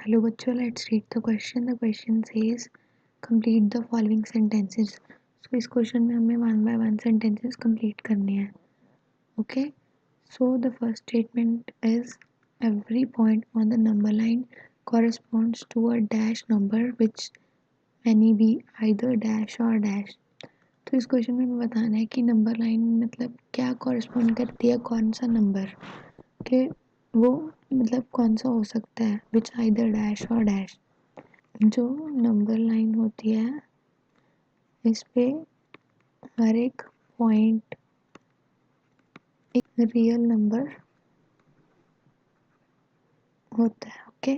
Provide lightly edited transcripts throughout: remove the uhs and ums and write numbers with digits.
Hello bachcho, let's read the question. The question says complete the following sentences. So इस question में हमें one by one sentences complete करने हैं. Okay. So the first statement is every point on the number line corresponds to a dash number which any be either dash or dash. तो इस question में हमें बताना है कि नंबर लाइन मतलब क्या कॉरेस्पॉन्ड करती है, कौन सा नंबर के वो मतलब कौन सा हो सकता है विच आइदर डैश और डैश. जो नंबर लाइन होती है इस पे हर एक पॉइंट एक रियल नंबर होता है. ओके.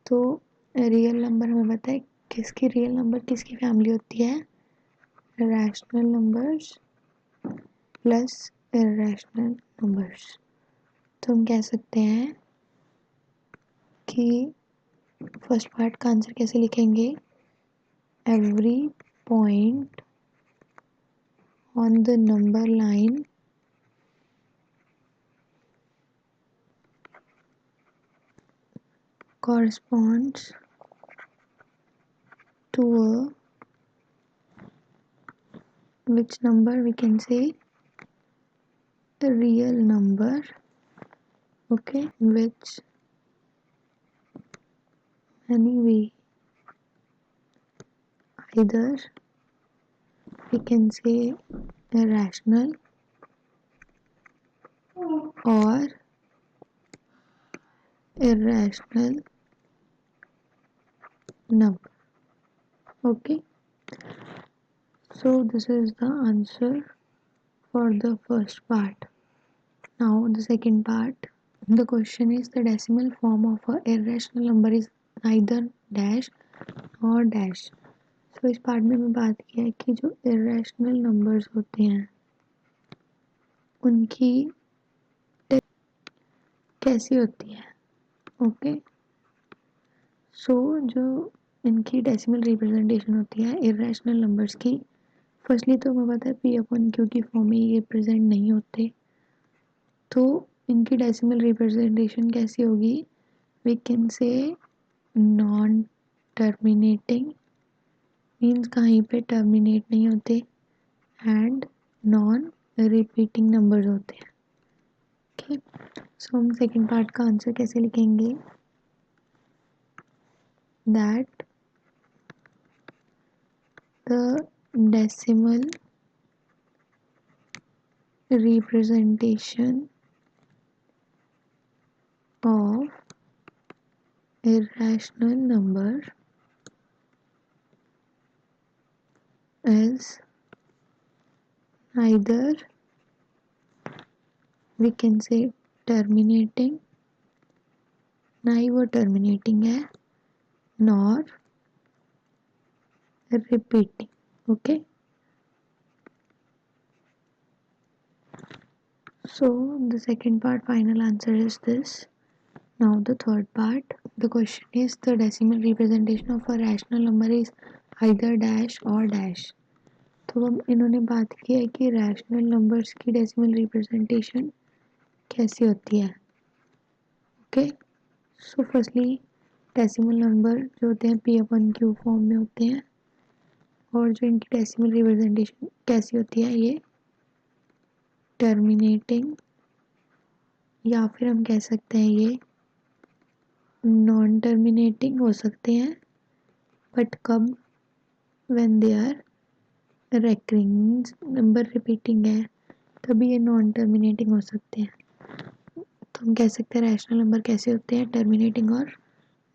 तो रियल नंबर हमें पता है किसकी रियल नंबर किसकी फैमिली होती है, rational numbers plus irrational numbers. तो हम कह सकते हैं कि फर्स्ट पार्ट का आंसर कैसे लिखेंगे, every point on the number line corresponds to a which number we can say the real number. Okay, which anyway either we can say irrational or irrational number. Okay, so this is the answer for the first part. Now the second part, the question is the decimal form of a irrational number is either dash or dash. So इस part में मैं बात किया है कि जो irrational numbers होते हैं उनकी कैसी होती है. ओके. सो जो इनकी डेसिमल रिप्रेजेंटेशन होती है इरेशनल नंबर्स की, फर्स्टली तो हमें पता है पी अपॉन क्यू की फॉर्म में ये रिप्रेजेंट नहीं होते. तो इनकी डेसिमल रिप्रेजेंटेशन कैसी होगी, we can say non terminating means कहीं पे टर्मिनेट नहीं होते एंड नॉन रिपीटिंग नंबर्स होते हैं. ओके. सो हम सेकेंड पार्ट का आंसर कैसे लिखेंगे, that the decimal representation of irrational number is either we can say terminating, ना ही वो terminating है nor repeating. Okay. So the second part final answer is this. Now the third part, the question is the decimal representation of a rational number is either dash or dash. तो अब इन्होंने बात की है कि rational numbers की decimal representation कैसी होती है. Okay. So firstly decimal number जो होते हैं पी अपन क्यू फॉर्म में होते हैं और जो इनकी डेसिमल रिप्रेजेंटेशन कैसी होती है, ये टर्मिनेटिंग या फिर हम कह सकते हैं ये नॉन टर्मिनेटिंग हो सकते हैं. बट कब, when they are recurring number repeating है तभी ये नॉन टर्मिनेटिंग हो सकते हैं. तो हम कह सकते हैं रैशनल नंबर कैसे होते हैं, टर्मिनेटिंग और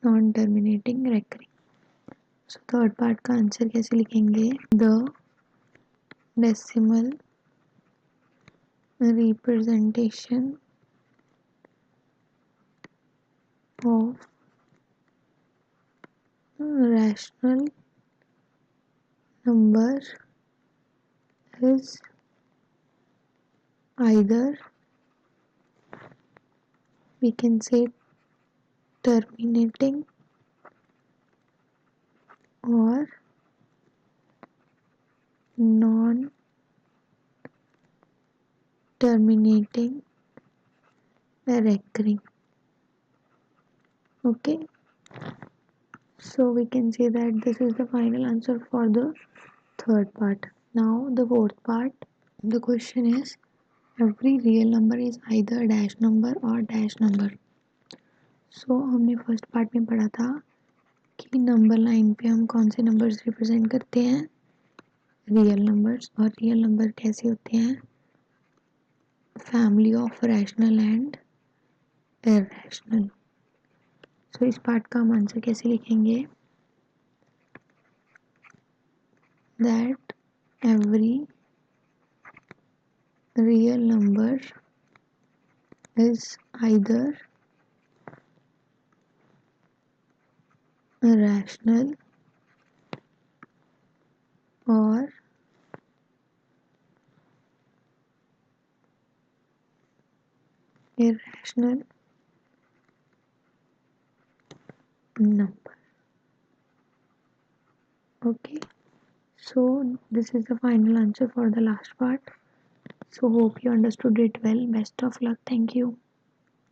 non terminating recurring. So third part का आंसर कैसे लिखेंगे, the decimal representation of rational number is either we can say terminating or non terminating recurring. Okay. So we can say that this is the final answer for the third part. Now the fourth part. The question is every real number is either dash number or dash number. So हमने first part में पढ़ा था कि number line पे हम कौन से numbers represent करते हैं, रियल नंबर्स, और रियल नंबर कैसे होते हैं, family of rational and irrational. So इस पार्ट का हम आंसर कैसे लिखेंगे, that every real number is either rational और irrational number. Okay, so this is the final answer for the last part. So hope you understood it well. Best of luck. Thank you.